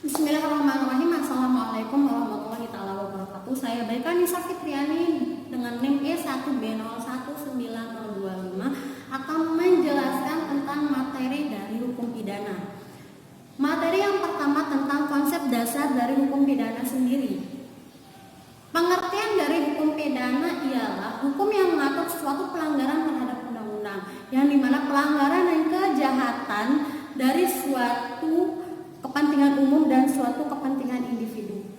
Bismillahirrahmanirrahim. Assalamualaikum warahmatullahi taala wabarakatuh. Saya Baika Nisa Fitriani dengan NIM E1B019025 akan menjelaskan tentang materi dari hukum pidana. Materi yang pertama tentang konsep dasar dari hukum pidana sendiri. Pengertian dari hukum pidana ialah hukum yang mengatur suatu pelanggaran terhadap undang-undang, yang dimana pelanggaran dan kejahatan dari suatu kepentingan umum dan suatu kepentingan individu.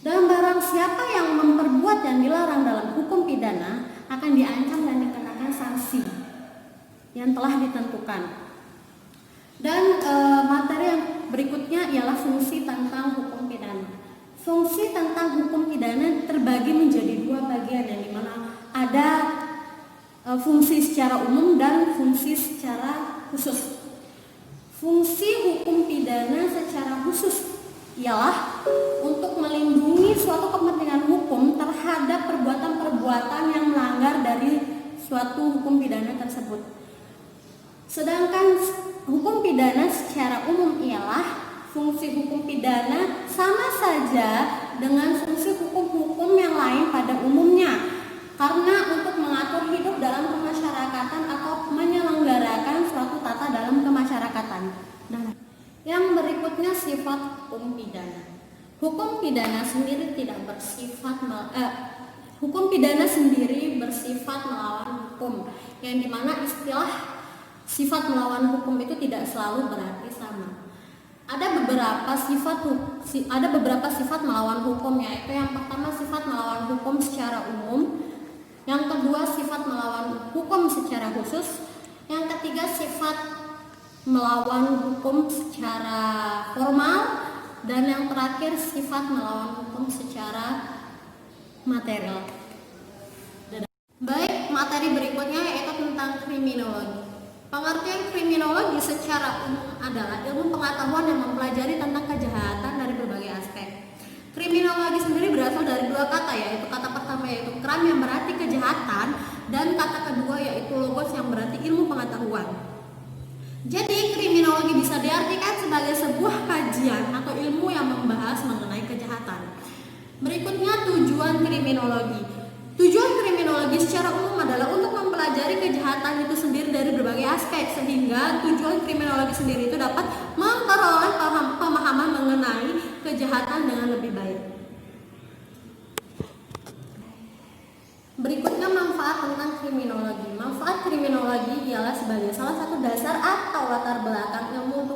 Dan barang siapa yang memperbuat yang dilarang dalam hukum pidana akan diancam dan dikenakan sanksi yang telah ditentukan. Dan materi yang berikutnya ialah fungsi tentang hukum pidana. Fungsi tentang hukum pidana terbagi menjadi dua bagian, yang dimana ada fungsi secara umum dan fungsi secara khusus. Fungsi hukum pidana secara khusus ialah untuk melindungi suatu kepentingan hukum terhadap perbuatan-perbuatan yang melanggar dari suatu hukum pidana tersebut. Sedangkan hukum pidana secara umum ialah fungsi hukum pidana sama saja dengan fungsi hukum-hukum yang lain pada umumnya, karena untuk mengatur hidup dalam kemasyarakatan atau menyelenggarakan suatu tata dalam kemasyarakatan. Nah, yang berikutnya sifat hukum pidana. Hukum pidana sendiri tidak bersifat hukum pidana sendiri bersifat melawan hukum, yang dimana istilah sifat melawan hukum itu tidak selalu berarti sama. Ada beberapa sifat melawan hukum, yaitu yang pertama sifat melawan hukum secara umum, yang kedua sifat melawan hukum secara khusus, yang ketiga sifat melawan hukum secara formal, dan yang terakhir sifat melawan hukum secara material. Baik, materi berikutnya yaitu tentang kriminologi. Pengertian kriminologi secara umum adalah ilmu pengetahuan yang mempelajari tentang kejahatan dari berbagai aspek. Kriminologi sendiri berasal dari dua kata, yaitu kata pertama yaitu kram yang berarti kejahatan, dan kata kedua yaitu logos yang berarti ilmu pengetahuan. Jadi kriminologi bisa diartikan sebagai sebuah kajian atau ilmu yang membahas mengenai kejahatan. Berikutnya tujuan kriminologi. Tujuan kriminologi secara umum adalah untuk mempelajari kejahatan itu sendiri dari berbagai aspek, sehingga tujuan kriminologi sendiri itu dapat memperoleh pemahaman mengenai kejahatan dengan lebih baik. Berikutnya manfaat tentang kriminologi. Manfaat kriminologi ialah sebagai salah satu dasar atau latar belakang ilmu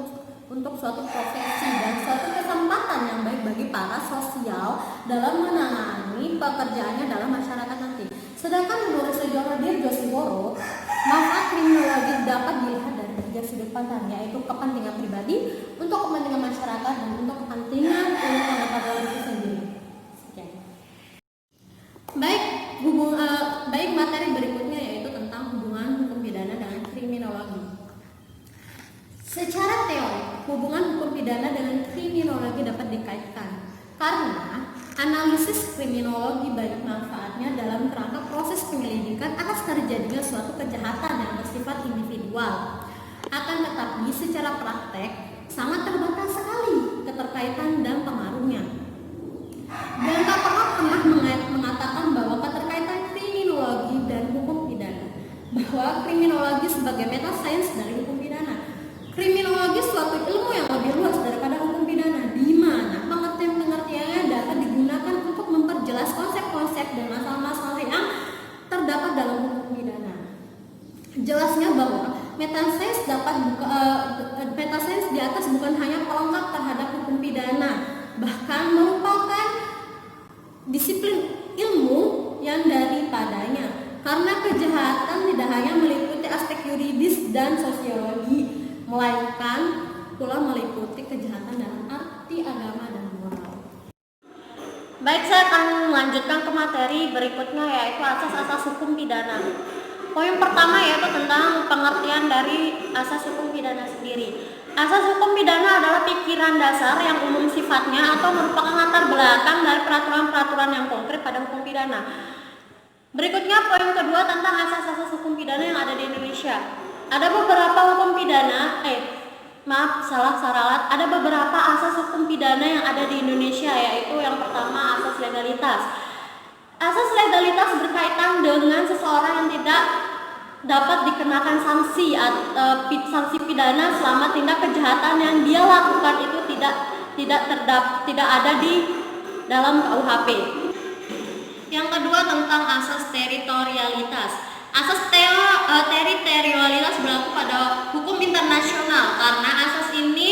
untuk suatu profesi dan suatu kesempatan yang baik bagi para sosial dalam menangani pekerjaannya dalam masyarakat nanti. Sedangkan menurut Sejono Dirgo Sihoro, manfaat kriminologi dapat dilihat dari tiga sudut pandang, yaitu kepentingan pribadi, untuk kepentingan masyarakat, dan untuk kepentingan pengetahuan itu sendiri. Sekian. Baik, materi berikutnya yaitu tentang hubungan hukum pidana dengan kriminologi. Secara teori, hubungan hukum pidana dengan kriminologi dapat dikaitkan karena analisis kriminologi banyak manfaatnya dalam kerangka proses penyelidikan atas terjadinya suatu kejahatan yang bersifat individual. Akan tetapi secara praktek sangat terbatas sekali keterkaitan dan pengaruhnya. Dan tak pernah mengatakan bahwa keterkaitan kriminologi dan hukum pidana, bahwa kriminologi sebagai meta sains dari hukum pidana. Kriminologi suatu ilmu yang lebih luas daripada hukum pidana, di mana pengertian-pengertiannya dapat digunakan untuk memperjelas konsep-konsep dan masalah-masalah yang terdapat dalam hukum pidana. Jelasnya bahwa metasains di atas bukan hanya pelengkap terhadap hukum pidana, bahkan merupakan disiplin ilmu yang daripadanya. Karena kejahatan tidak hanya meliputi aspek yuridis dan sosiologi, melainkan pula meliputi kejahatan dalam arti agama dan moral. Baik, saya akan melanjutkan ke materi berikutnya, yaitu asas-asas hukum pidana. Poin pertama yaitu tentang pengertian dari asas hukum pidana sendiri. Asas hukum pidana adalah pikiran dasar yang umum sifatnya atau merupakan latar belakang dari peraturan-peraturan yang konkret pada hukum pidana. Berikutnya poin kedua tentang asas-asas hukum pidana yang ada di Indonesia. Ada beberapa hukum pidana, salah saralat. Ada beberapa asas hukum pidana yang ada di Indonesia, yaitu yang pertama asas legalitas. Asas legalitas berkaitan dengan seseorang yang tidak dapat dikenakan sanksi pidana selama tindak kejahatan yang dia lakukan itu tidak ada di dalam KUHP. Yang kedua tentang asas teritorialitas. Asas teritorialitas berlaku pada hukum internasional karena asas ini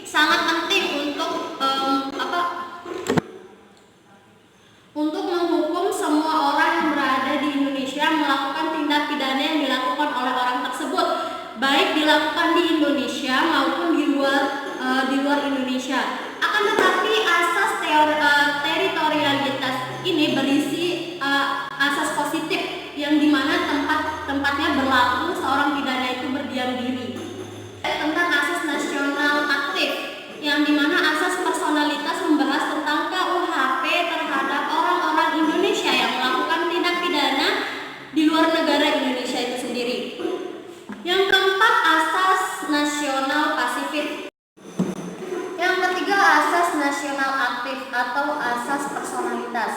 sangat penting untuk menghukum semua orang yang berada di Indonesia melakukan tindak pidana yang dilakukan oleh orang tersebut, baik dilakukan di Indonesia maupun di luar Indonesia. Akan tetapi asas teritorialitas ini berisi asas positif yang dimana tempatnya berlaku seorang pidana itu berdiam diri. Tentang asas nasional aktif yang dimana asas personalitas membahas tentang KUHP terhadap orang-orang Indonesia yang melakukan tindak pidana di luar negara Indonesia itu sendiri. Yang keempat asas nasional pasifik. Yang ketiga asas nasional aktif atau asas personalitas.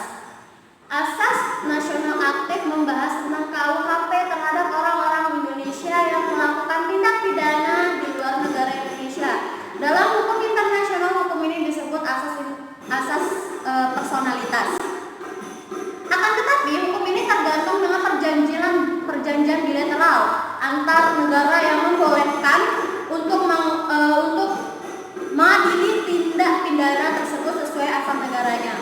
Asas nasional aktif membahas tentang KUHP terhadap orang-orang Indonesia yang melakukan tindak pidana di luar negara Indonesia. Dalam hukum internasional, hukum ini disebut asas personalitas. Akan tetapi hukum ini tergantung dengan perjanjian bilateral antar negara yang membolehkan untuk mengadili tindak pidana tersebut sesuai asal negaranya.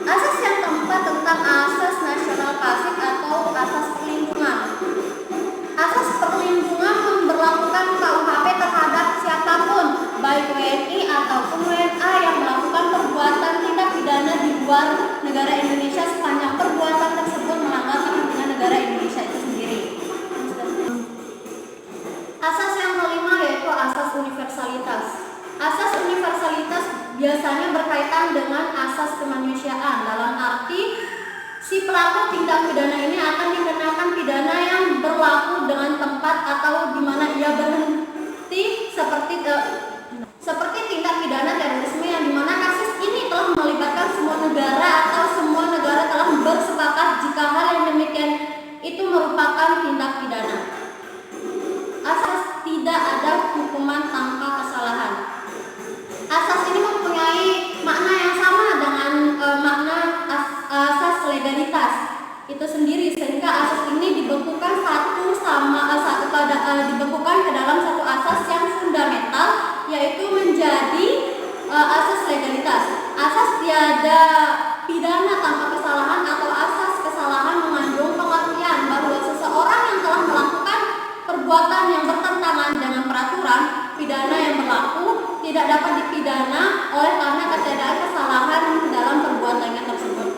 Asas yang keempat tentang asas nasional pasif atau asas perlindungan. Asas perlindungan memberlakukan KUHP terhadap siapapun, baik WNI ataupun WNA yang melakukan perbuatan tindak pidana di luar negara Indonesia sepanjang perbuatan tersebut melanggar kepentingan negara Indonesia itu sendiri. Asas yang kelima yaitu asas universalitas. Asas universalitas biasanya berkaitan dengan asas kemanusiaan, dalam arti si pelaku tindak pidana ini akan dikenakan pidana yang berlaku dengan tempat atau di mana ia berhenti, seperti tindak pidana terorisme yang dimana kasus ini telah melibatkan semua negara atau semua negara telah bersepakat jika hal yang demikian itu merupakan tindak pidana. Asas tidak ada hukuman tanpa kesalahan. Asas ini mempunyai makna yang sama dengan makna asas legalitas itu sendiri, sehingga asas ini dibekukan dibekukan ke dalam satu asas yang fundamental, yaitu menjadi asas legalitas. Asas tiada pidana tanpa kesalahan atau asas kesalahan mengandung pengertian bahwa seseorang yang telah melakukan perbuatan yang bertentangan dengan peraturan pidana yang berlaku tidak dapat dipidana oleh karena ketiadaan kesalahan dalam perbuatannya tersebut.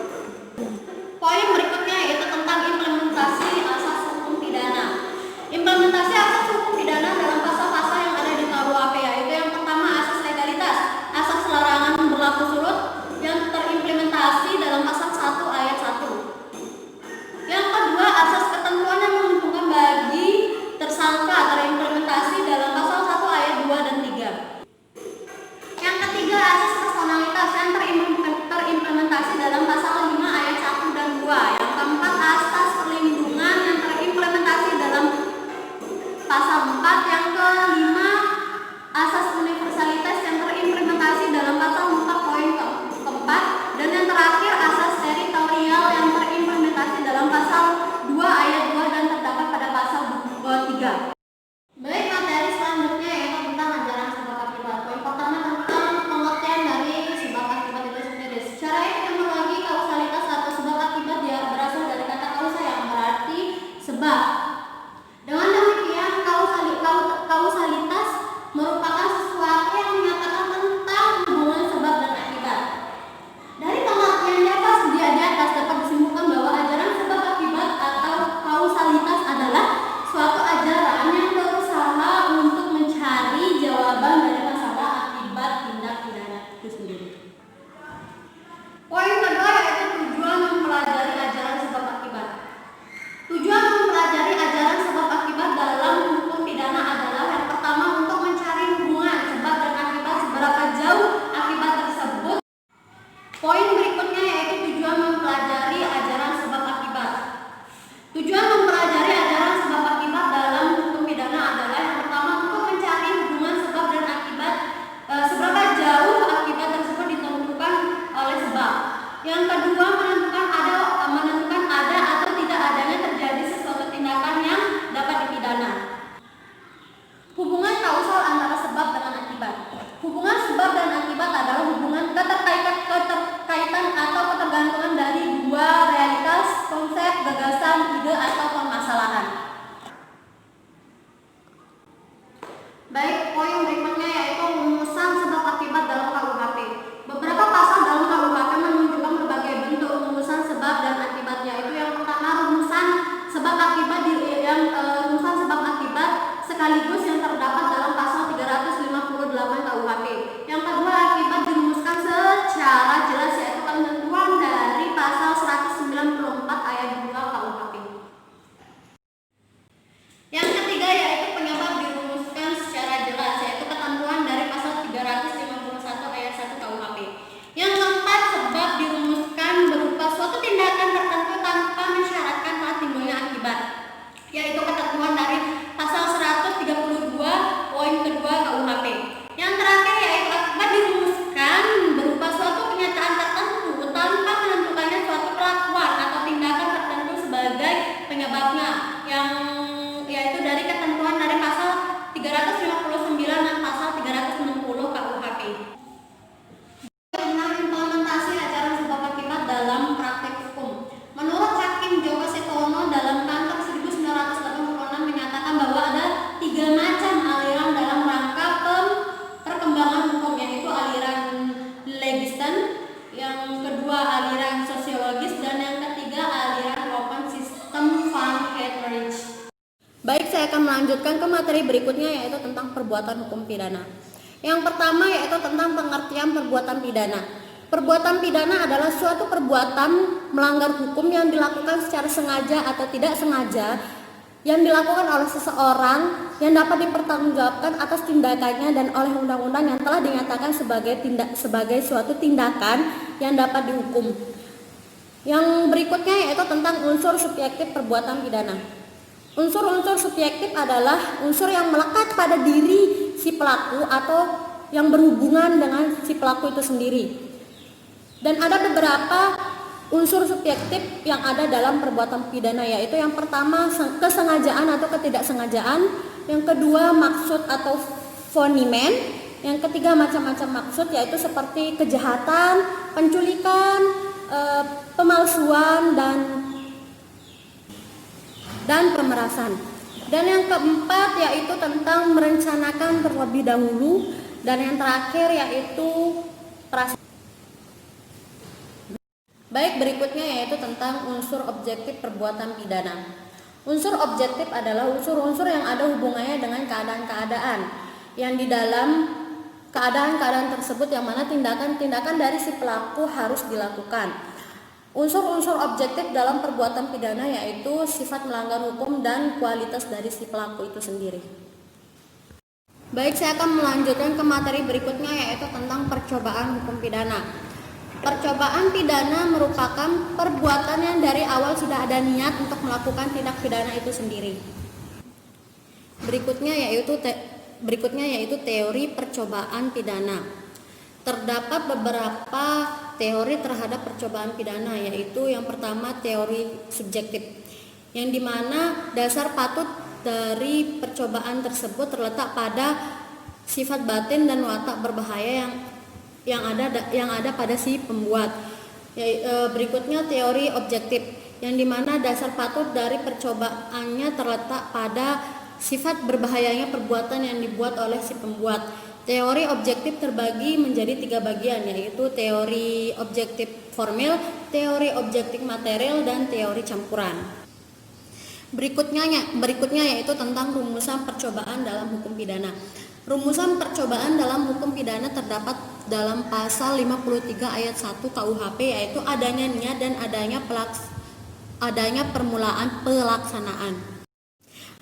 Poin berikutnya yaitu tentang implementasi asas hukum pidana. Implementasi asas hukum pidana dalam pasal-pasal yang ada di KUHP, yaitu yang pertama asas legalitas, asas larangan berlaku surut yang terimplementasi dalam pasal 1 ayat 1. Yang kedua asas ketentuan yang menguntungkan bagi tersangka terimplementasi dalam pasal 1 ayat 2 dan 3. Yang ketiga asas personalitas yang melanjutkan ke materi berikutnya, yaitu tentang perbuatan hukum pidana. Yang pertama yaitu tentang pengertian perbuatan pidana. Perbuatan pidana adalah suatu perbuatan melanggar hukum yang dilakukan secara sengaja atau tidak sengaja, yang dilakukan oleh seseorang yang dapat dipertanggungjawabkan atas tindakannya dan oleh undang-undang yang telah dinyatakan sebagai suatu tindakan yang dapat dihukum. Yang berikutnya yaitu tentang unsur subjektif perbuatan pidana. Unsur-unsur subjektif adalah unsur yang melekat pada diri si pelaku atau yang berhubungan dengan si pelaku itu sendiri. Dan ada beberapa unsur subjektif yang ada dalam perbuatan pidana, yaitu yang pertama kesengajaan atau ketidaksengajaan, yang kedua maksud atau fonimen, yang ketiga macam-macam maksud, yaitu seperti kejahatan, penculikan, pemalsuan dan pemerasan. Dan yang keempat yaitu tentang merencanakan terlebih dahulu, dan yang terakhir yaitu Baik, berikutnya yaitu tentang unsur objektif perbuatan pidana. Unsur objektif adalah unsur-unsur yang ada hubungannya dengan keadaan-keadaan yang di dalam keadaan-keadaan tersebut yang mana tindakan-tindakan dari si pelaku harus dilakukan. Unsur-unsur objektif dalam perbuatan pidana yaitu sifat melanggar hukum dan kualitas dari si pelaku itu sendiri. Baik, saya akan melanjutkan ke materi berikutnya yaitu tentang percobaan hukum pidana. Percobaan pidana merupakan perbuatan yang dari awal sudah ada niat untuk melakukan tindak pidana itu sendiri. Berikutnya yaitu teori percobaan pidana. Terdapat beberapa teori terhadap percobaan pidana, yaitu yang pertama teori subjektif, yang dimana dasar patut dari percobaan tersebut terletak pada sifat batin dan watak berbahaya yang ada pada si pembuat. Berikutnya teori objektif, yang dimana dasar patut dari percobaannya terletak pada sifat berbahayanya perbuatan yang dibuat oleh si pembuat. Teori objektif terbagi menjadi 3 bagian, yaitu teori objektif formil, teori objektif material, dan teori campuran. Berikutnya yaitu tentang rumusan percobaan dalam hukum pidana. Rumusan percobaan dalam hukum pidana terdapat dalam pasal 53 ayat 1 KUHP, yaitu adanya niat dan adanya permulaan pelaksanaan.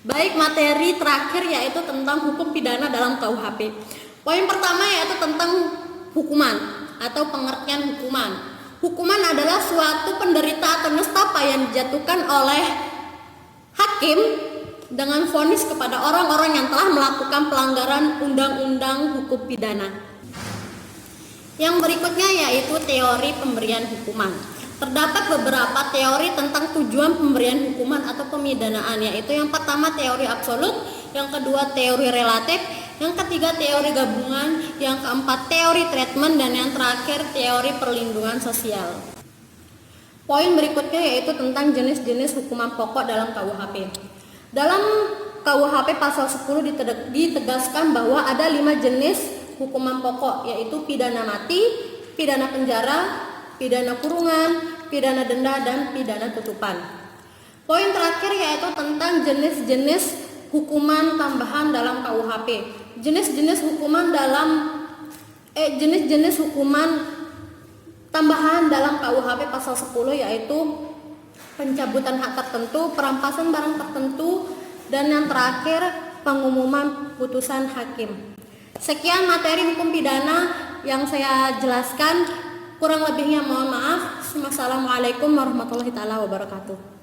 Baik, materi terakhir yaitu tentang hukum pidana dalam KUHP. Poin pertama yaitu tentang hukuman atau pengertian hukuman. Hukuman adalah suatu penderita atau nestapa yang dijatuhkan oleh hakim dengan vonis kepada orang-orang yang telah melakukan pelanggaran undang-undang hukum pidana. Yang berikutnya yaitu teori pemberian hukuman. Terdapat beberapa teori tentang tujuan pemberian hukuman atau pemidanaan, yaitu yang pertama teori absolut, yang kedua teori relatif, yang ketiga teori gabungan, yang keempat teori treatment, dan yang terakhir teori perlindungan sosial. Poin berikutnya yaitu tentang jenis-jenis hukuman pokok dalam KUHP. Dalam KUHP pasal 10 ditegaskan bahwa ada 5 jenis hukuman pokok, yaitu pidana mati, pidana penjara, pidana kurungan, pidana denda, dan pidana tutupan. Poin terakhir yaitu tentang jenis-jenis hukuman tambahan dalam KUHP. Jenis-jenis hukuman tambahan dalam KUHP pasal 10 yaitu pencabutan hak tertentu, perampasan barang tertentu, dan yang terakhir pengumuman putusan hakim. Sekian materi hukum pidana yang saya jelaskan. Kurang lebihnya mohon maaf. Wassalamualaikum warahmatullahi wabarakatuh.